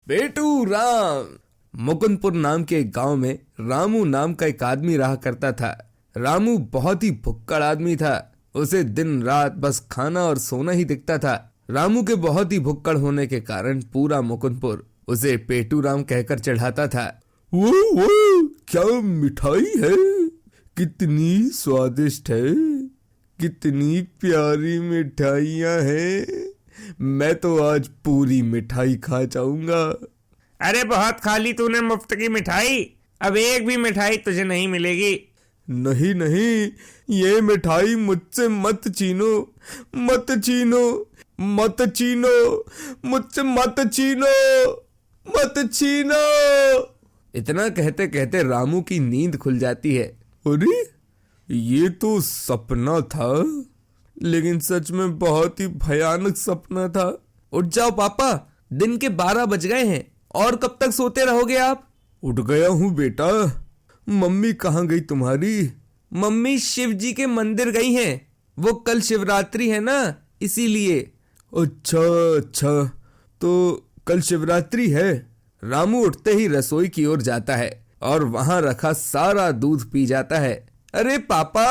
पेटू राम। मुकुंदपुर नाम के एक गांव में रामू नाम का एक आदमी रहा करता था। रामू बहुत ही भुक्कड़ आदमी था। उसे दिन रात बस खाना और सोना ही दिखता था। रामू के बहुत ही भुक्कड़ होने के कारण पूरा मुकुंदपुर उसे पेटू राम कहकर चढ़ाता था। वो क्या मिठाई है, कितनी स्वादिष्ट है, कितनी प्यारी मिठाइयाँ हैं। मैं तो आज पूरी मिठाई खा जाऊंगा। अरे बहुत खा ली तूने मुफ्त की मिठाई, अब एक भी मिठाई तुझे नहीं मिलेगी। नहीं नहीं, ये मिठाई मुझसे मत छीनो, मत छीनो, मत छीनो, मुझसे मत छीनो, मत छीनो। इतना कहते कहते रामू की नींद खुल जाती है। अरे ये तो सपना था, लेकिन सच में बहुत ही भयानक सपना था। उठ जाओ पापा, दिन के 12 बज गए हैं और कब तक सोते रहोगे आप? उठ गया हूँ बेटा। मम्मी कहाँ गई तुम्हारी? मम्मी शिव जी के मंदिर गई हैं, वो कल शिवरात्रि है ना, इसीलिए। अच्छा अच्छा, तो कल शिवरात्रि है। रामू उठते ही रसोई की ओर जाता है और वहां रखा सारा दूध पी जाता है। अरे पापा,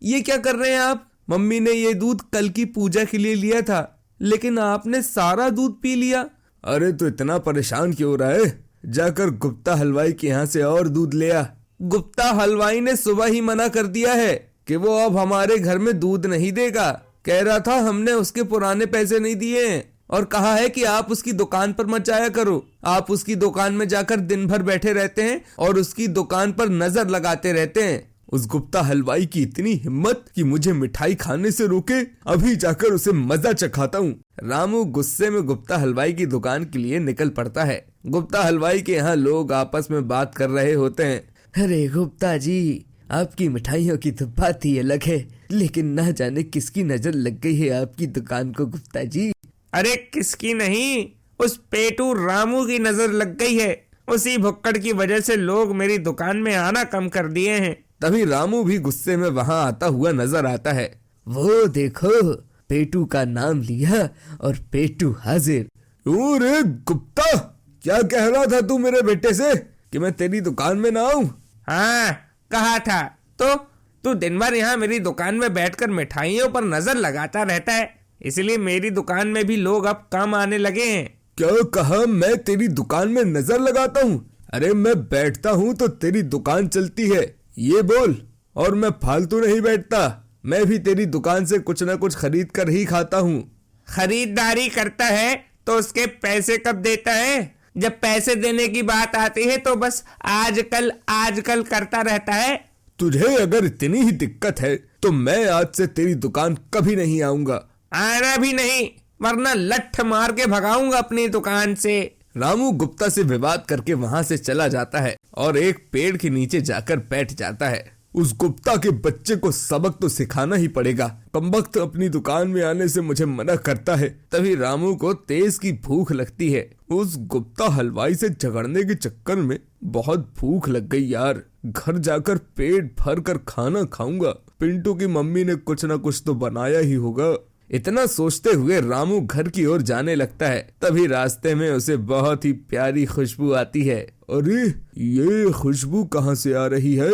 ये क्या कर रहे हैं आप? मम्मी ने ये दूध कल की पूजा के लिए लिया था, लेकिन आपने सारा दूध पी लिया। अरे तो इतना परेशान क्यों रहा है? जाकर गुप्ता हलवाई के यहाँ से और दूध ले आ। गुप्ता हलवाई ने सुबह ही मना कर दिया है कि वो अब हमारे घर में दूध नहीं देगा। कह रहा था हमने उसके पुराने पैसे नहीं दिए हैं और कहा है कि आप उसकी दुकान पर मत जाया करो। आप उसकी दुकान में जाकर दिन भर बैठे रहते हैं और उसकी दुकान पर नजर लगाते रहते हैं। उस गुप्ता हलवाई की इतनी हिम्मत कि मुझे मिठाई खाने से रोके। अभी जाकर उसे मजा चखाता हूँ। रामू गुस्से में गुप्ता हलवाई की दुकान के लिए निकल पड़ता है। गुप्ता हलवाई के यहाँ लोग आपस में बात कर रहे होते हैं। अरे गुप्ता जी, आपकी मिठाइयों की तो बात ही अलग है, लेकिन ना जाने किसकी नजर लग गई है आपकी दुकान को गुप्ता जी। अरे किसकी नहीं, उस पेटू रामू की नजर लग गई है। उसी भुक्कड़ की वजह से लोग मेरी दुकान में आना कम कर दिए हैं। तभी रामू भी गुस्से में वहां आता हुआ नजर आता है। वो देखो, पेटू का नाम लिया और पेटू हाजिर। अरे गुप्ता, क्या कह रहा था तू मेरे बेटे से कि मैं तेरी दुकान में ना आऊं? हाँ कहा था। तो तू दिन भर यहाँ मेरी दुकान में बैठकर मिठाइयों पर नजर लगाता रहता है, इसलिए मेरी दुकान में भी लोग अब कम आने लगे हैं। क्या कहा? मैं तेरी दुकान में नजर लगाता हूँ? अरे मैं बैठता हूँ तो तेरी दुकान चलती है, ये बोल। और मैं फालतू नहीं बैठता, मैं भी तेरी दुकान से कुछ न कुछ खरीद कर ही खाता हूँ। खरीदारी करता है तो उसके पैसे कब देता है? जब पैसे देने की बात आती है तो बस आजकल आजकल करता रहता है। तुझे अगर इतनी ही दिक्कत है तो मैं आज से तेरी दुकान कभी नहीं आऊंगा। आना भी नहीं, वरना लठ मार के भगाऊंगा अपनी दुकान से। रामू गुप्ता से विवाद करके वहां से चला जाता है और एक पेड़ के नीचे जाकर बैठ जाता है। उस गुप्ता के बच्चे को सबक तो सिखाना ही पड़ेगा। कमबख्त अपनी दुकान में आने से मुझे मना करता है। तभी रामू को तेज की भूख लगती है। उस गुप्ता हलवाई से झगड़ने के चक्कर में बहुत भूख लग गई यार। घर जाकर पेट भर कर खाना खाऊंगा। पिंटू की मम्मी ने कुछ न कुछ तो बनाया ही होगा। इतना सोचते हुए रामू घर की ओर जाने लगता है। तभी रास्ते में उसे बहुत ही प्यारी खुशबू आती है। अरे ये खुशबू कहाँ से आ रही है?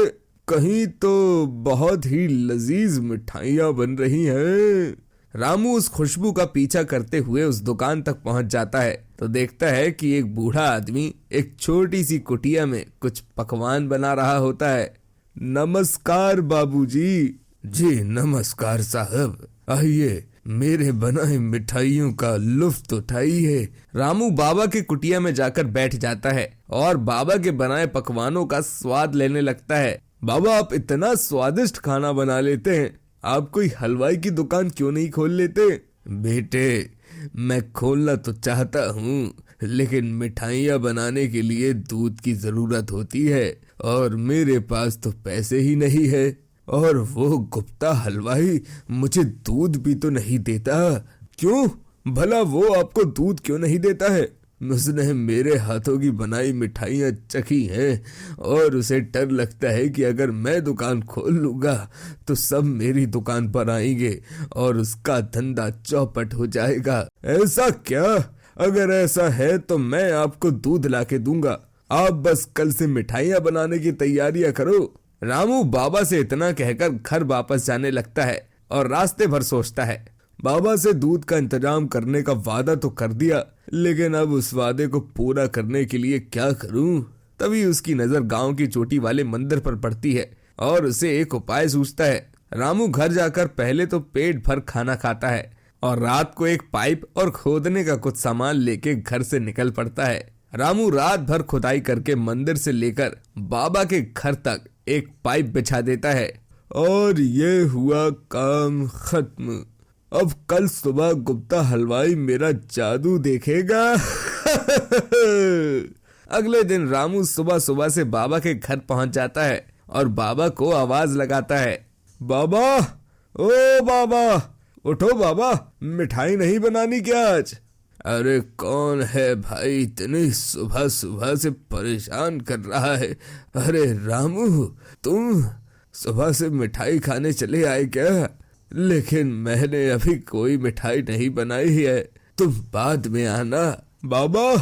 कहीं तो बहुत ही लजीज मिठाइयाँ बन रही हैं। रामू उस खुशबू का पीछा करते हुए उस दुकान तक पहुंच जाता है तो देखता है कि एक बूढ़ा आदमी एक छोटी सी कुटिया में कुछ पकवान बना रहा होता है। नमस्कार बाबूजी। जी नमस्कार साहब, आइए मेरे बनाए मिठाइयों का लुफ्त उठाइए। रामू बाबा के कुटिया में जाकर बैठ जाता है और बाबा के बनाए पकवानों का स्वाद लेने लगता है। बाबा, आप इतना स्वादिष्ट खाना बना लेते हैं, आप कोई हलवाई की दुकान क्यों नहीं खोल लेते? बेटे, मैं खोलना तो चाहता हूँ, लेकिन मिठाइयाँ बनाने के लिए दूध की जरूरत होती है और मेरे पास तो पैसे ही नहीं है। और वो गुप्ता हलवाई मुझे दूध भी तो नहीं देता। क्यों भला वो आपको दूध क्यों नहीं देता है? उसने मेरे हाथों की बनाई मिठाइयाँ चखी हैं और उसे डर लगता है कि अगर मैं दुकान खोल लूंगा तो सब मेरी दुकान पर आएंगे और उसका धंधा चौपट हो जाएगा। ऐसा क्या? अगर ऐसा है तो मैं आपको दूध लाके दूंगा, आप बस कल से मिठाइयाँ बनाने की तैयारियां करो। रामू बाबा से इतना कहकर घर वापस जाने लगता है और रास्ते भर सोचता है, बाबा से दूध का इंतजाम करने का वादा तो कर दिया, लेकिन अब उस वादे को पूरा करने के लिए क्या करूं? तभी उसकी नजर गांव की चोटी वाले मंदिर पर पड़ती है और उसे एक उपाय सूझता है। रामू घर जाकर पहले तो पेट भर खाना खाता है और रात को एक पाइप और खोदने का कुछ सामान लेके घर से निकल पड़ता है। रामू रात भर खुदाई करके मंदिर से लेकर बाबा के घर तक एक पाइप बिछा देता है और ये हुआ काम खत्म। अब कल सुबह गुप्ता हलवाई मेरा जादू देखेगा। अगले दिन रामू सुबह सुबह से बाबा के घर पहुंच जाता है और बाबा को आवाज लगाता है, बाबा, ओ बाबा, उठो बाबा, मिठाई नहीं बनानी क्या आज? अरे कौन है भाई इतनी सुबह सुबह से परेशान कर रहा है? अरे रामू, तुम सुबह से मिठाई खाने चले आए क्या? लेकिन मैंने अभी कोई मिठाई नहीं बनाई है, तुम बाद में आना। बाबा,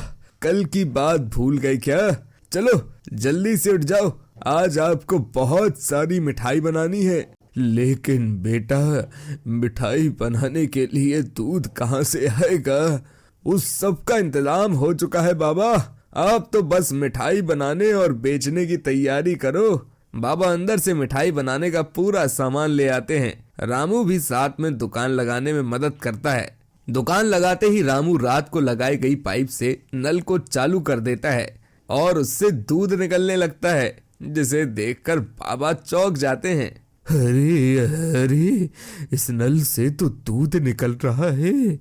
कल की बात भूल गए क्या? चलो जल्दी से उठ जाओ, आज आपको बहुत सारी मिठाई बनानी है। लेकिन बेटा, मिठाई बनाने के लिए दूध कहाँ से आएगा? उस सब का इंतजाम हो चुका है बाबा, आप तो बस मिठाई बनाने और बेचने की तैयारी करो। बाबा अंदर से मिठाई बनाने का पूरा सामान ले आते हैं। रामू भी साथ में दुकान लगाने में मदद करता है। दुकान लगाते ही रामू रात को लगाई गई पाइप से नल को चालू कर देता है और उससे दूध निकलने लगता है, जिसे देखकर बाबा चौंक जाते हैं। अरे अरे, इस नल से तो दूध निकल रहा है,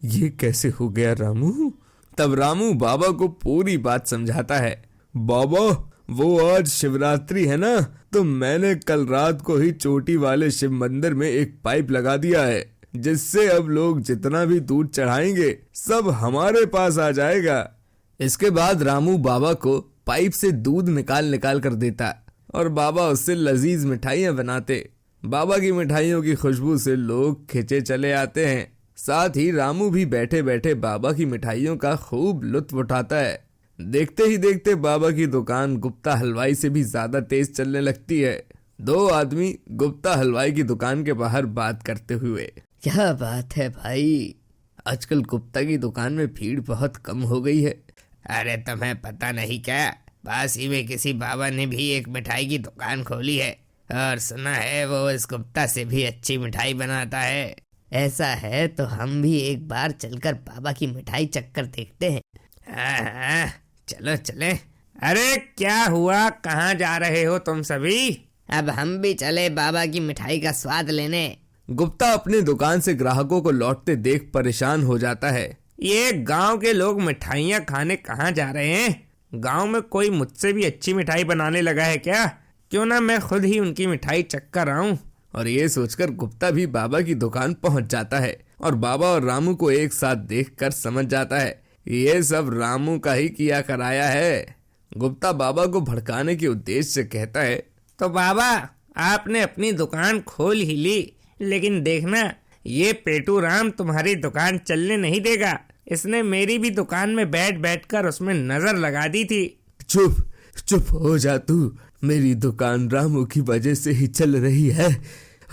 ये कैसे हो गया रामू? तब रामू बाबा को पूरी बात समझाता है। बाबा, वो आज शिवरात्रि है ना, तो मैंने कल रात को ही चोटी वाले शिव मंदिर में एक पाइप लगा दिया है, जिससे अब लोग जितना भी दूध चढ़ाएंगे सब हमारे पास आ जाएगा। इसके बाद रामू बाबा को पाइप से दूध निकाल निकाल कर देता और बाबा उससे लजीज मिठाइयाँ बनाते। बाबा की मिठाइयों की खुशबू से लोग खिंचे चले आते हैं। साथ ही रामू भी बैठे बैठे बाबा की मिठाइयों का खूब लुत्फ उठाता है। देखते ही देखते बाबा की दुकान गुप्ता हलवाई से भी ज्यादा तेज चलने लगती है। दो आदमी गुप्ता हलवाई की दुकान के बाहर बात करते हुए, क्या बात है भाई, आजकल गुप्ता की दुकान में भीड़ बहुत कम हो गई है। अरे तुम्हें पता नहीं क्या, पास ही में किसी बाबा ने भी एक मिठाई की दुकान खोली है और सुना है वो इस गुप्ता से भी अच्छी मिठाई बनाता है। ऐसा है तो हम भी एक बार चलकर बाबा की मिठाई चक्कर देखते हैं। हाँ, चलो चले। अरे क्या हुआ, कहाँ जा रहे हो तुम सभी? अब हम भी चले बाबा की मिठाई का स्वाद लेने। गुप्ता अपने दुकान से ग्राहकों को लौटते देख परेशान हो जाता है। ये गांव के लोग मिठाइयाँ खाने कहाँ जा रहे हैं? गांव में कोई मुझसे भी अच्छी मिठाई बनाने लगा है क्या? क्यों ना मैं खुद ही उनकी मिठाई चक्कर आऊं। और ये सोचकर गुप्ता भी बाबा की दुकान पहुंच जाता है और बाबा और रामू को एक साथ देखकर समझ जाता है ये सब रामू का ही किया कराया है। गुप्ता बाबा को भड़काने के उद्देश्य से कहता है, तो बाबा, आपने अपनी दुकान खोल ही ली, लेकिन देखना ये पेटू राम तुम्हारी दुकान चलने नहीं देगा। इसने मेरी भी दुकान में बैठ बैठ कर उसमें नजर लगा दी थी। चुप चुप हो जा तू, मेरी दुकान रामू की वजह से ही चल रही है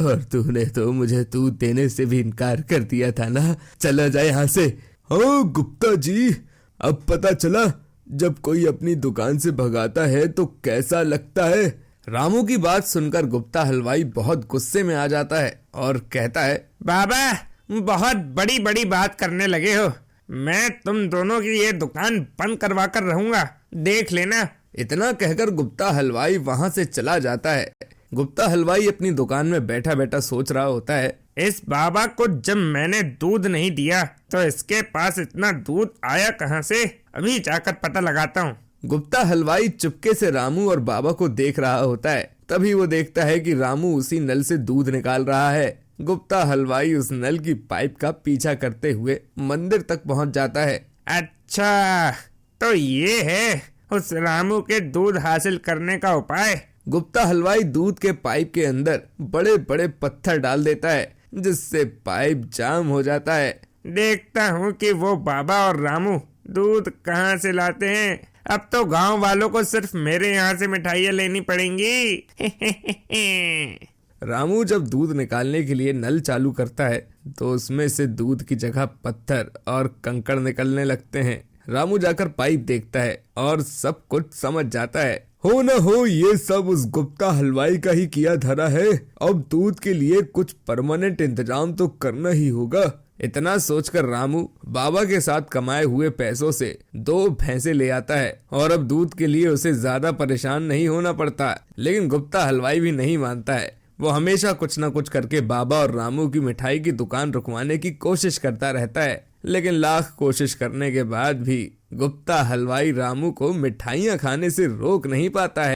और तूने तो मुझे दूध देने से भी इनकार कर दिया था ना। चला जाए यहाँ से। हाँ गुप्ता जी, अब पता चला जब कोई अपनी दुकान से भगाता है तो कैसा लगता है। रामू की बात सुनकर गुप्ता हलवाई बहुत गुस्से में आ जाता है और कहता है, बाबा, बहुत बड़ी बड़ी बात करने लगे हो। मैं तुम दोनों की ये दुकान बंद करवा कर रहूंगा, देख लेना। इतना कहकर गुप्ता हलवाई वहां से चला जाता है। गुप्ता हलवाई अपनी दुकान में बैठा बैठा सोच रहा होता है, इस बाबा को जब मैंने दूध नहीं दिया तो इसके पास इतना दूध आया कहाँ से? अभी जाकर पता लगाता हूँ। गुप्ता हलवाई चुपके से रामू और बाबा को देख रहा होता है। तभी वो देखता है कि रामू उसी नल से दूध निकाल रहा है। गुप्ता हलवाई उस नल की पाइप का पीछा करते हुए मंदिर तक पहुंच जाता है। अच्छा, तो ये है उस रामू के दूध हासिल करने का उपाय। गुप्ता हलवाई दूध के पाइप के अंदर बड़े बड़े पत्थर डाल देता है, जिससे पाइप जाम हो जाता है देखता हूँ कि वो बाबा और रामू दूध कहाँ से लाते हैं। अब तो गांव वालों को सिर्फ मेरे यहाँ से मिठाइयाँ लेनी पड़ेंगी। रामू जब दूध निकालने के लिए नल चालू करता है तो उसमें से दूध की जगह पत्थर और कंकड़ निकलने लगते हैं। रामू जाकर पाइप देखता है और सब कुछ समझ जाता है। हो न हो ये सब उस गुप्ता हलवाई का ही किया धरा है। अब दूध के लिए कुछ परमानेंट इंतजाम तो करना ही होगा। इतना सोचकर रामू बाबा के साथ कमाए हुए पैसों से 2 भैंसे ले आता है और अब दूध के लिए उसे ज्यादा परेशान नहीं होना पड़ता। लेकिन गुप्ता हलवाई भी नहीं मानता है। वो हमेशा कुछ न कुछ करके बाबा और रामू की मिठाई की दुकान रुकवाने की कोशिश करता रहता है। लेकिन लाख कोशिश करने के बाद भी गुप्ता हलवाई रामू को मिठाइयाँ खाने से रोक नहीं पाता है।